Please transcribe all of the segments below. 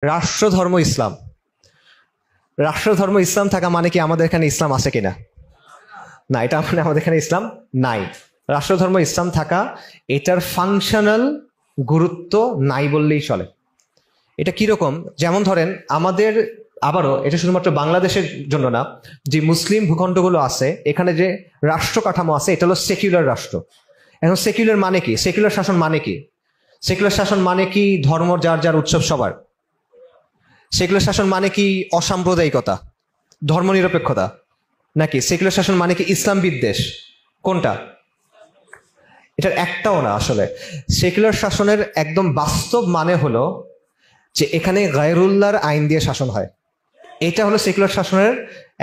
রাষ্ট্রধর্ম ইসলাম। রাষ্ট্রধর্ম ইসলাম থাকা মানে কি আমাদের এখানে ইসলাম আছে কিনা? না, এটা মানে আমাদের এখানে ইসলাম নাই। রাষ্ট্রধর্ম ইসলাম থাকা, এটার ফাংশনাল গুরুত্ব নাই বললেই চলে। এটা কিরকম? যেমন ধরেন আমাদের, আবারও এটা শুধুমাত্র বাংলাদেশের জন্য না, যে মুসলিম ভূখণ্ডগুলো আছে এখানে যে রাষ্ট্র কাঠামো আছে এটা হলো সেকুলার রাষ্ট্র। এখন সেকুলার মানে কি? সেকুলার শাসন মানে কি? সেকুলার শাসন মানে কি ধর্ম যার যার উৎসব সবার? সেকুলার শাসন মানে কি অসাম্প্রদায়িকতা, ধর্মনিরপেক্ষতা? নাকি সেকুলার শাসন মানে কি ইসলাম বিদ্বেষ? কোনটা? এটার একটাও না আসলে। সেকুলার শাসনের একদম বাস্তব মানে হলো যে এখানে গায়রুল্লাহর আইন দিয়ে শাসন হয়। এটা হলো সেকুলার শাসনের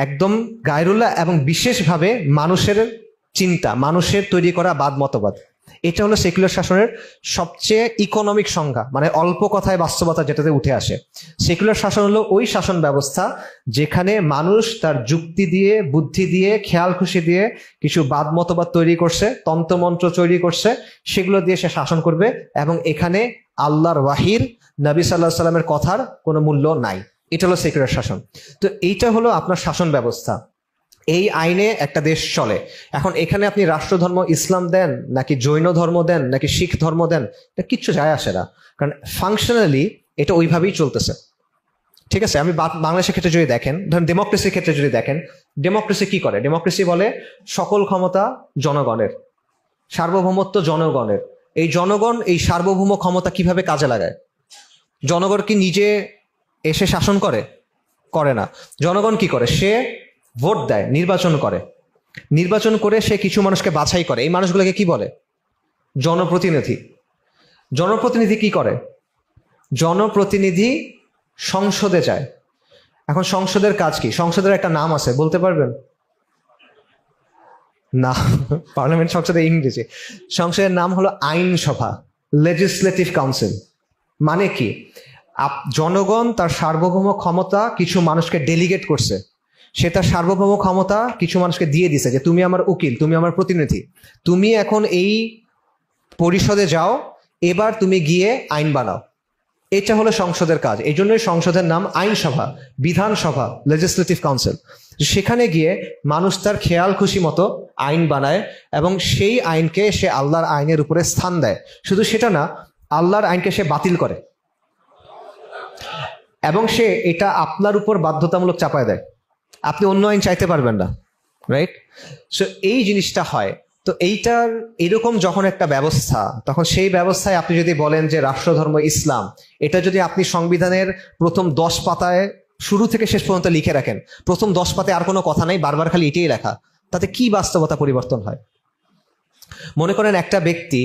একদম গায়রুল্লাহ, এবং বিশেষভাবে মানুষের চিন্তা, মানুষের তৈরি করা বাদ মতবাদ। এটা হলো সেকুলার শাসনের সবচেয়ে ইকোনমিক সংজ্ঞা, মানে অল্প কথায় বাস্তবতা যেটাতে উঠে আসে। সেকুলার শাসন হলো ওই শাসন ব্যবস্থা যেখানে মানুষ তার যুক্তি দিয়ে, বুদ্ধি দিয়ে, খেয়াল খুশি দিয়ে কিছু বাদ মতবাদ তৈরি করছে, তন্ত্রমন্ত্র তৈরি করছে, সেগুলো দিয়ে সে শাসন করবে, এবং এখানে আল্লাহর ওয়াহির, নবী সাল্লাল্লাহু আলাইহি সাল্লামের কথার কোনো মূল্য নাই। এটা হলো সেকুলার শাসন। তো এইটা হলো আপনার শাসন ব্যবস্থা। এই আইনে একটা দেশ চলে। এখন এখানে আপনি রাষ্ট্রধর্ম ইসলাম দেন, নাকি জৈন ধর্ম দেন, নাকি শিখ ধর্ম দেন, এটা কিচ্ছু যায় আসে না, কারণ ফাংশনালি এটা ওইভাবেই চলতেছে। ঠিক আছে? আমি বাংলাদেশের ক্ষেত্রে যদি দেখেন, ধরেন ডেমোক্রেসির ক্ষেত্রে যদি দেখেন, ডেমোক্রেসি কি করে? ডেমোক্রেসি বলে সকল ক্ষমতা জনগণের, সার্বভৌমত্ব জনগণের। এই জনগণ এই সার্বভৌম ক্ষমতা কিভাবে কাজে লাগায়? জনগণ কি নিজে এসে শাসন করে? করে না। জনগণ কি করে? সে ভোট দেয়, নির্বাচন করে। নির্বাচন করে সে কিছু মানুষকে বাছাই করে। এই মানুষগুলোকে কি বলে? জনপ্রতিনিধি। জনপ্রতিনিধি কি করে? জনপ্রতিনিধি সংসদে যায়। এখন সংসদের কাজ কি? সংসদের একটা নাম আছে, বলতে পারবেন? না, পার্লামেন্ট সংসদে ইংরেজি। সংসদের নাম হলো আইনসভা, লেজিসলেটিভ কাউন্সিল। মানে কি? জনগণ তার সার্বভৌম ক্ষমতা কিছু মানুষকে ডেলিগেট করছে। সে তার সার্বভৌম ক্ষমতা কিছু মানুষকে দিয়ে দিছে যে তুমি আমার উকিল, তুমি আমার প্রতিনিধি, তুমি এখন এই পরিষদে যাও, এবার তুমি গিয়ে আইন বানাও। এটা হলো সংসদের কাজ। এই জন্যই সংসদের নাম আইনসভা, বিধানসভা, লেজিসলেটিভ কাউন্সিল। সেখানে গিয়ে মানুষ তার খেয়াল খুশি মতো আইন বানায়, এবং সেই আইনকে সে আল্লাহর আইনের উপরে স্থান দেয়। শুধু সেটা না, আল্লাহর আইনকে সে বাতিল করে, এবং সে এটা আপনার উপর বাধ্যতামূলক চাপায় দেয়। আপনি অন্য আইন চাইতে পারবেন না, রাইট? সো এই জিনিসটা হয়। তো এইটার এরকম যখন একটা ব্যবস্থা, তখন সেই ব্যবস্থায় আপনি যদি বলেন যে রাষ্ট্রধর্ম ইসলাম, এটা যদি আপনি সংবিধানের প্রথম 10 পাতায় শুরু থেকে শেষ পর্যন্ত লিখে রাখেন, প্রথম 10 পাতায় আর কোনো কথা নাই, বারবার খালি এটাই লেখা, তাতে কি বাস্তবতা পরিবর্তন হয়? মনে করেন একটা ব্যক্তি,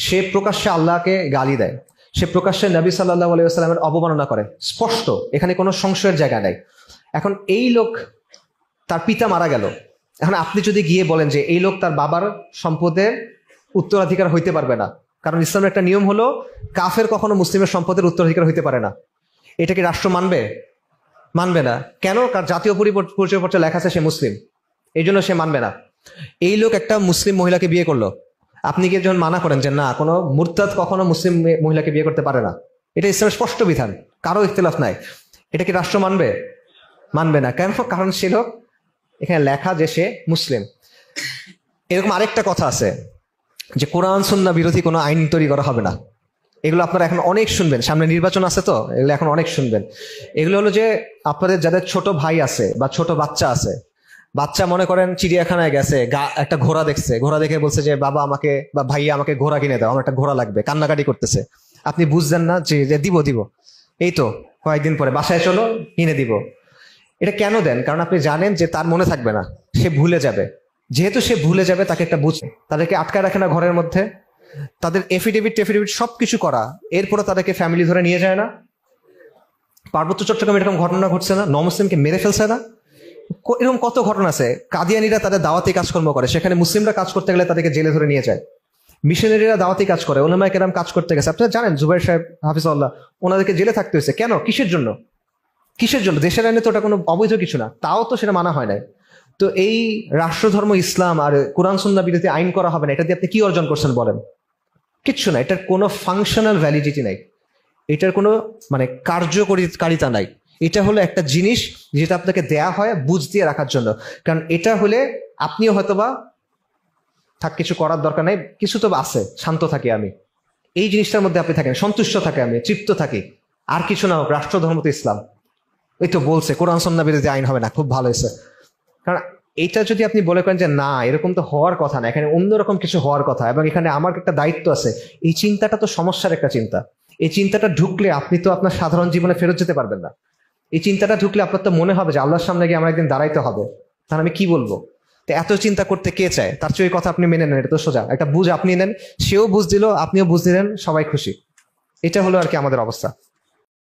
সে প্রকাশ্যে আল্লাহকে গালি দেয়, সে প্রকাশ্যে নবী সাল্লাল্লাহু আলাইহি ওয়াসাল্লামের অবমাননা করে, স্পষ্ট, এখানে কোনো সংশয়ের জায়গা নাই। এখন এই লোক, তার পিতা মারা গেল। এখন আপনি যদি গিয়ে বলেন যে এই লোক তার বাবার সম্পদের উত্তরাধিকার হইতে পারবে না, কারণ ইসলামের একটা নিয়ম হলো কাফের কখনো মুসলিমের সম্পদের উত্তরাধিকার হইতে পারে না, এটা কি রাষ্ট্র মানবে? মানবে না। কেন? কারণ জাতীয় পরিচয়পত্রে লেখা আছে সে মুসলিম, এই জন্য সে মানবে না। এই লোক একটা মুসলিম মহিলাকে বিয়ে করলো, আপনি গিয়ে যখন মানা করেন যে না, কোনো মুরতাদ কখনো মুসলিম মহিলাকে বিয়ে করতে পারে না, এটা ইসলামের স্পষ্ট বিধান, কারো ইখতিলাফ নাই, এটা কি রাষ্ট্র মানবে? মানবে না। কেন? কারণ সে লোক, এখানে লেখা যে সে মুসলিম। এরকম আরেকটা কথা আছে যে কোরআন সুন্নাহ বিরোধী কোনো আইন তৈরি করা হবে না। এগুলো আপনারা এখন অনেক শুনবেন, সামনে নির্বাচন আছে, তো এগুলো এখন অনেক শুনবেন। এগুলো হলো যে আপনাদের যাদের ছোট ভাই আছে বা ছোট বাচ্চা আছে, বাচ্চা মনে করেন চিড়িয়াখানায় গেছে, একটা ঘোড়া দেখছে, ঘোড়া দেখে বলছে যে বাবা আমাকে বা ভাইয়া আমাকে ঘোড়া কিনে দাও, আমার একটা ঘোড়া লাগবে, কান্নাকাটি করতেছে। আপনি বুঝলেন না যে দিব দিব, এই তো কয়েকদিন পরে বাসায় চলো, কিনে দিব। এটা কেন দেন? কারণ আপনি জানেন যে তার মনে থাকবে না, সে ভুলে যাবে। যেহেতু সে ভুলে যাবে, তাকে একটা বুঝে, তাদেরকে আটকায় রাখে না ঘরের মধ্যে, তাদের এফিডেভিট সবকিছু করা, এরপরে তাদেরকে ফ্যামিলি ধরে নিয়ে যায় না? পার্বত্য চট্টগ্রামে এরকম ঘটনা ঘটছে না? নমুসলিমকে মেরে ফেলছে না? এরকম কত ঘটনা আছে। কাদিয়ানিরা তাদের দাওয়াতি কাজকর্ম করে, সেখানে মুসলিমরা কাজ করতে গেলে তাদেরকে জেলে ধরে নিয়ে যায়। মিশনারিরা দাওয়াতি কাজ করে, ওলামায়ে কেরাম কাজ করতে গেছে, আপনারা জানেন জুবাইর সাহেব হাফিজাল্লাহ, ওনাদেরকে জেলে থাকতে হয়েছে। কেন? কিসের জন্য? কিসের জন্য? দেশের আইনে তো ওটা কোনো অবৈধ কিছু না, তাও তো সেটা মানা হয় নাই। তো এই রাষ্ট্রধর্ম ইসলাম আর কোরআন সুন্নাহ বিরোধী আইন করা হবে না, এটা দিয়ে আপনি কি অর্জন করছেন বলেন? কিচ্ছু না, এটার কোনো ফাংশনাল ভ্যালিডিটি নাই। এটার কোনো মানে কার্যকারিতা নাই। এটা হলো একটা জিনিস যেটা আপনাকে দেয়া হয় বুঝ দিয়ে রাখার জন্য। কারণ এটা হলে আপনিও হয়তোবা থাক কিছু করার দরকার নাই, কিছু তো আছে, শান্ত থাকি আমি, এই জিনিসটার মধ্যে আপনি থাকেন, সন্তুষ্ট থাকে, আমি তৃপ্ত থাকি, আর কিছু না হোক, রাষ্ট্র ধর্ম তো ইসলাম, এই তো বলছে কোরআন সুন্নাহ বিরোধী আইন হবে না, খুব ভালো হয়েছে। কারণ এইটা যদি আপনি বলে করেন যে না এরকম তো হওয়ার কথা না, এখানে অন্যরকম কিছু হওয়ার কথা এবং এখানে আমার একটা দায়িত্ব আছে, এই চিন্তাটা তো সমস্যার একটা চিন্তা। এই চিন্তাটা ঢুকলে আপনি তো আপনার সাধারণ জীবনে ফেরত যেতে পারবেন না। এই চিন্তাটা ঢুকলে আপনার তো মনে হবে যে আল্লাহর সামনে গিয়ে আমার একদিন দাঁড়াইতে হবে, তাহলে আমি কি বলবো? তো এত চিন্তা করতে কে চায়? তার চেয়ে এই কথা আপনি মেনে নেন, এটা তো সোজা, একটা বুঝ আপনি নেন, সেও বুঝ দিল, আপনিও বুঝ দিলেন, সবাই খুশি। এটা হলো আর কি আমাদের অবস্থা।